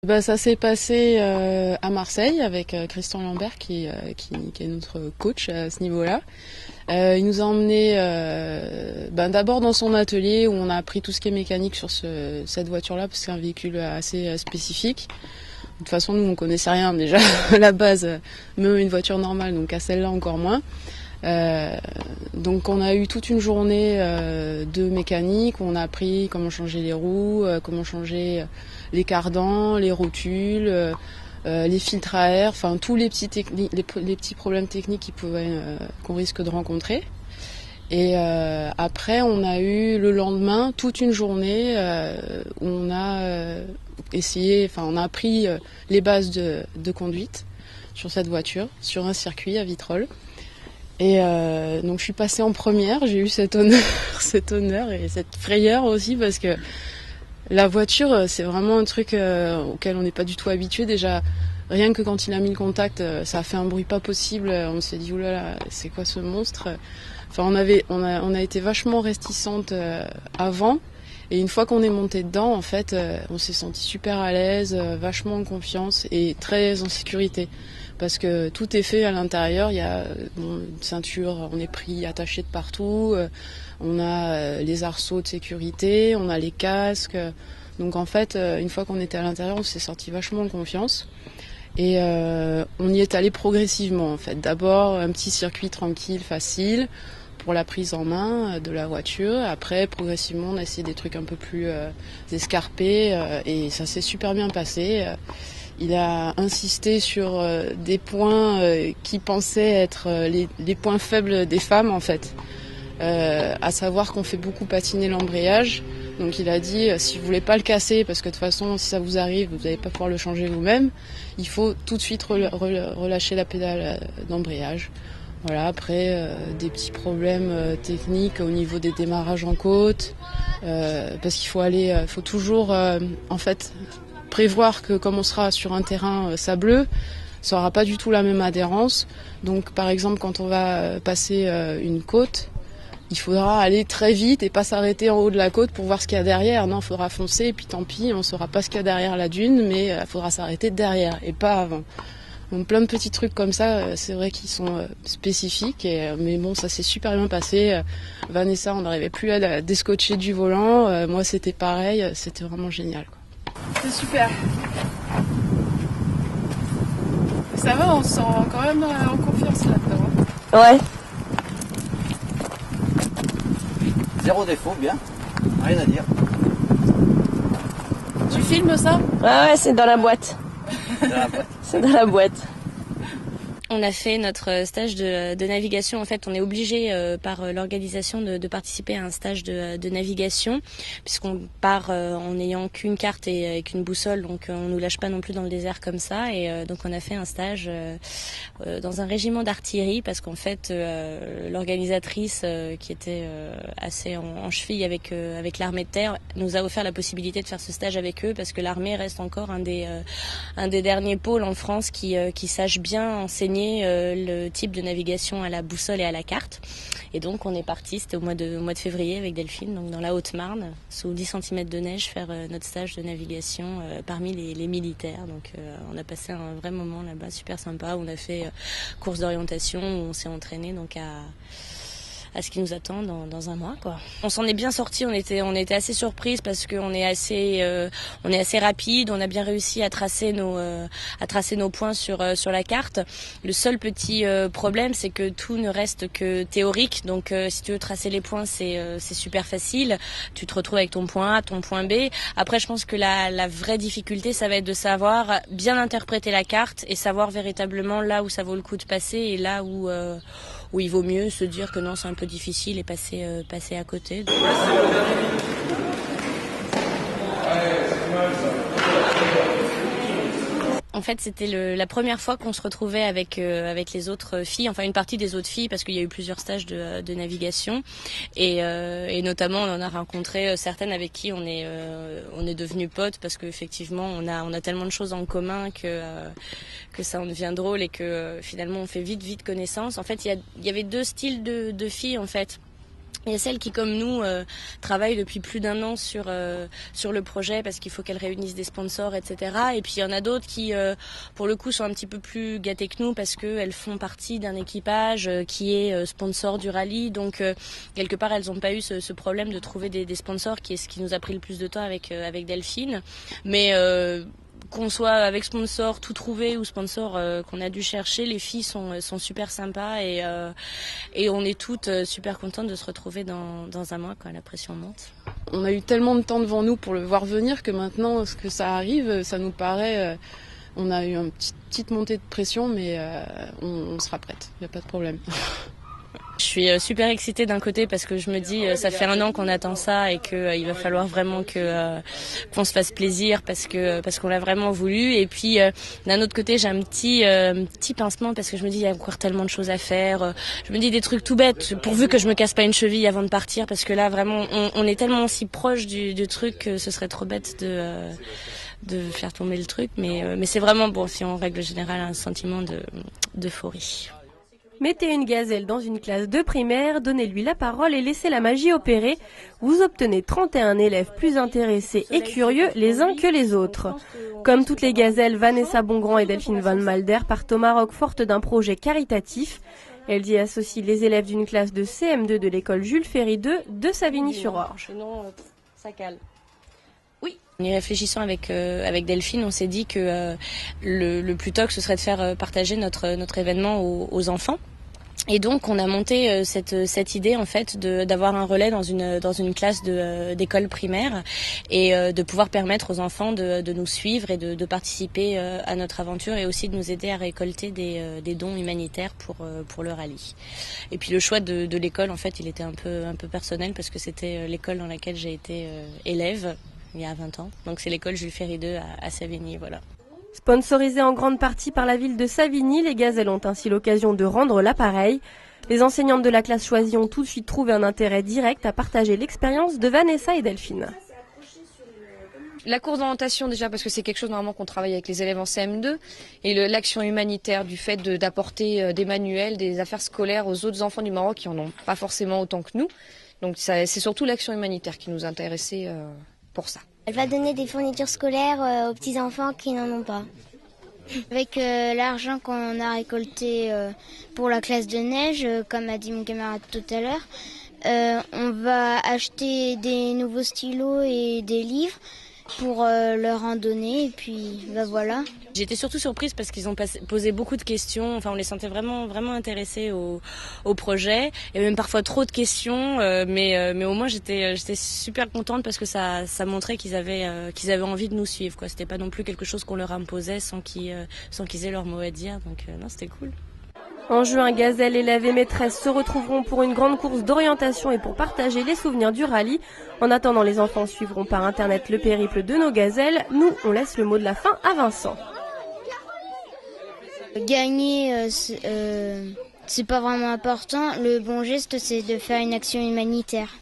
Ça s'est passé à Marseille avec Christian Lambert qui est notre coach à ce niveau-là. Il nous a emmenés d'abord dans son atelier où on a appris tout ce qui est mécanique sur cette voiture-là parce que c'est un véhicule assez spécifique. De toute façon, nous on connaissait rien déjà à la base, même une voiture normale, donc à celle-là encore moins. Donc on a eu toute une journée de mécanique où on a appris comment changer les roues, comment changer les cardans, les rotules, les filtres à air, enfin tous les petits problèmes techniques qu'on risque de rencontrer. Et après on a eu le lendemain toute une journée où on a on a appris les bases de conduite sur cette voiture, sur un circuit à Vitrolles. Et donc je suis passée en première, j'ai eu cet honneur et cette frayeur aussi parce que la voiture c'est vraiment un truc auquel on n'est pas du tout habitué. Déjà rien que quand il a mis le contact, ça a fait un bruit pas possible. On s'est dit oulala, c'est quoi ce monstre? Enfin on a été vachement réticente avant. Et une fois qu'on est monté dedans, en fait, on s'est senti super à l'aise, vachement en confiance et très en sécurité. Parce que tout est fait à l'intérieur, il y a une ceinture, on est pris, attaché de partout, on a les arceaux de sécurité, on a les casques. Donc en fait, une fois qu'on était à l'intérieur, on s'est senti vachement en confiance. Et on y est allé progressivement en fait. D'abord un petit circuit tranquille, facile, pour la prise en main de la voiture. Après, progressivement, on a essayé des trucs un peu plus escarpés et ça s'est super bien passé. Il a insisté sur des points qui pensaient être les points faibles des femmes en fait. À savoir qu'on fait beaucoup patiner l'embrayage. Donc il a dit si vous voulez pas le casser, parce que de toute façon si ça vous arrive, vous n'allez pas pouvoir le changer vous-même, il faut tout de suite relâcher la pédale d'embrayage. Voilà, après des petits problèmes techniques au niveau des démarrages en côte, parce qu'il faut toujours en fait prévoir que comme on sera sur un terrain sableux, ça aura pas du tout la même adhérence. Donc par exemple quand on va passer une côte, il faudra aller très vite et pas s'arrêter en haut de la côte pour voir ce qu'il y a derrière. Non, il faudra foncer et puis tant pis, on saura pas ce qu'il y a derrière la dune, mais il faudra s'arrêter derrière et pas avant. Donc plein de petits trucs comme ça, c'est vrai qu'ils sont spécifiques, mais bon, ça s'est super bien passé. Vanessa, on n'arrivait plus à la descotcher du volant. Moi, c'était pareil, c'était vraiment génial, quoi. C'est super. Ça va, on se sent quand même en confiance là-dedans. Ouais. Zéro défaut, bien. Rien à dire. Tu filmes ça? Ouais, c'est dans la boîte. C'est dans la boîte. On a fait notre stage de navigation. En fait, on est obligé par l'organisation de participer à un stage de navigation, puisqu'on part en n'ayant qu'une carte et qu'une boussole, donc on nous lâche pas non plus dans le désert comme ça. Et donc on a fait un stage dans un régiment d'artillerie, parce qu'en fait l'organisatrice qui était assez en cheville avec l'armée de terre nous a offert la possibilité de faire ce stage avec eux, parce que l'armée reste encore un des derniers pôles en France qui sache bien enseigner le type de navigation à la boussole et à la carte. Et donc on est parti, c'était au mois de février avec Delphine, donc dans la Haute-Marne, sous 10 cm de neige, faire notre stage de navigation parmi les militaires. Donc on a passé un vrai moment là-bas, super sympa. On a fait course d'orientation où on s'est entraîné donc à ce qui nous attend dans un mois, quoi. On s'en est bien sorti, on était assez surprise parce qu'on est assez rapide, on a bien réussi à tracer nos points sur la carte. Le seul petit problème, c'est que tout ne reste que théorique. Donc si tu veux tracer les points, c'est super facile. Tu te retrouves avec ton point A, ton point B. Après, je pense que la vraie difficulté, ça va être de savoir bien interpréter la carte et savoir véritablement là où ça vaut le coup de passer et là où il vaut mieux se dire que non, c'est un peu difficile et passer à côté. En fait, c'était la première fois qu'on se retrouvait avec les autres filles, enfin une partie des autres filles, parce qu'il y a eu plusieurs stages de navigation, et notamment on en a rencontré certaines avec qui on est devenus potes, parce qu'effectivement on a tellement de choses en commun que ça en devient drôle et que finalement on fait vite connaissance. En fait, il y avait deux styles de filles en fait. Il y a celles qui, comme nous, travaillent depuis plus d'1 an sur le projet parce qu'il faut qu'elles réunissent des sponsors, etc. Et puis il y en a d'autres qui, pour le coup, sont un petit peu plus gâtées que nous parce qu'elles font partie d'un équipage qui est sponsor du rallye. Donc quelque part, elles n'ont pas eu ce problème de trouver des sponsors, qui est ce qui nous a pris le plus de temps avec Delphine. Mais qu'on soit avec sponsor tout trouvé ou sponsor qu'on a dû chercher, les filles sont super sympas et on est toutes super contentes de se retrouver dans un mois quand la pression monte. On a eu tellement de temps devant nous pour le voir venir que maintenant, ce que ça arrive, ça nous paraît... on a eu une petite montée de pression, mais on sera prête, il n'y a pas de problème. Je suis super excitée d'un côté parce que je me dis ça fait 1 an qu'on attend ça et que il va falloir vraiment qu'on se fasse plaisir parce qu'on l'a vraiment voulu. Et puis d'un autre côté j'ai un petit pincement parce que je me dis il y a encore tellement de choses à faire. Je me dis des trucs tout bêtes pourvu que je me casse pas une cheville avant de partir, parce que là vraiment on est tellement si proche du truc que ce serait trop bête de faire tomber le truc. Mais c'est vraiment bon, si en règle générale un sentiment d'euphorie. Mettez une gazelle dans une classe de primaire, donnez-lui la parole et laissez la magie opérer. Vous obtenez 31 élèves plus intéressés et curieux les uns que les autres. Comme toutes les gazelles, Vanessa Bongrand et Delphine Van Malder partent au Maroc fortes d'un projet caritatif. Elles y associent les élèves d'une classe de CM2 de l'école Jules Ferry 2 de Savigny-sur-Orge. Ça cale. Oui. En y réfléchissant avec Delphine, on s'est dit que le plus toc, ce serait de faire partager notre événement aux enfants. Et donc on a monté cette idée en fait d'avoir un relais dans une classe d'école primaire et de pouvoir permettre aux enfants de nous suivre et de participer à notre aventure et aussi de nous aider à récolter des dons humanitaires pour le rallye. Et puis le choix de l'école en fait il était un peu personnel parce que c'était l'école dans laquelle j'ai été élève il y a 20 ans. Donc c'est l'école Jules Ferry 2 à Savigny, voilà. Sponsorisées en grande partie par la ville de Savigny, les gazelles ont ainsi l'occasion de rendre l'appareil. Les enseignantes de la classe choisie ont tout de suite trouvé un intérêt direct à partager l'expérience de Vanessa et Delphine. La course d'orientation déjà parce que c'est quelque chose normalement qu'on travaille avec les élèves en CM2 et l'action humanitaire du fait d'apporter des manuels, des affaires scolaires aux autres enfants du Maroc qui en ont pas forcément autant que nous. Donc c'est surtout l'action humanitaire qui nous intéressait pour ça. Elle va donner des fournitures scolaires aux petits-enfants qui n'en ont pas. Avec l'argent qu'on a récolté pour la classe de neige, comme a dit mon camarade tout à l'heure, on va acheter des nouveaux stylos et des livres pour leur en donner et puis voilà. J'étais surtout surprise parce qu'ils ont posé beaucoup de questions, enfin on les sentait vraiment intéressés au projet. Il y avait même parfois trop de questions, mais au moins j'étais super contente parce que ça montrait qu'ils avaient envie de nous suivre, quoi. C'était pas non plus quelque chose qu'on leur imposait sans qu'ils aient leur mot à dire, donc non, c'était cool. En juin, gazelles, élèves et maîtresses se retrouveront pour une grande course d'orientation et pour partager les souvenirs du rallye. En attendant, les enfants suivront par internet le périple de nos gazelles. Nous, on laisse le mot de la fin à Vincent. Gagner, c'est pas vraiment important. Le bon geste, c'est de faire une action humanitaire.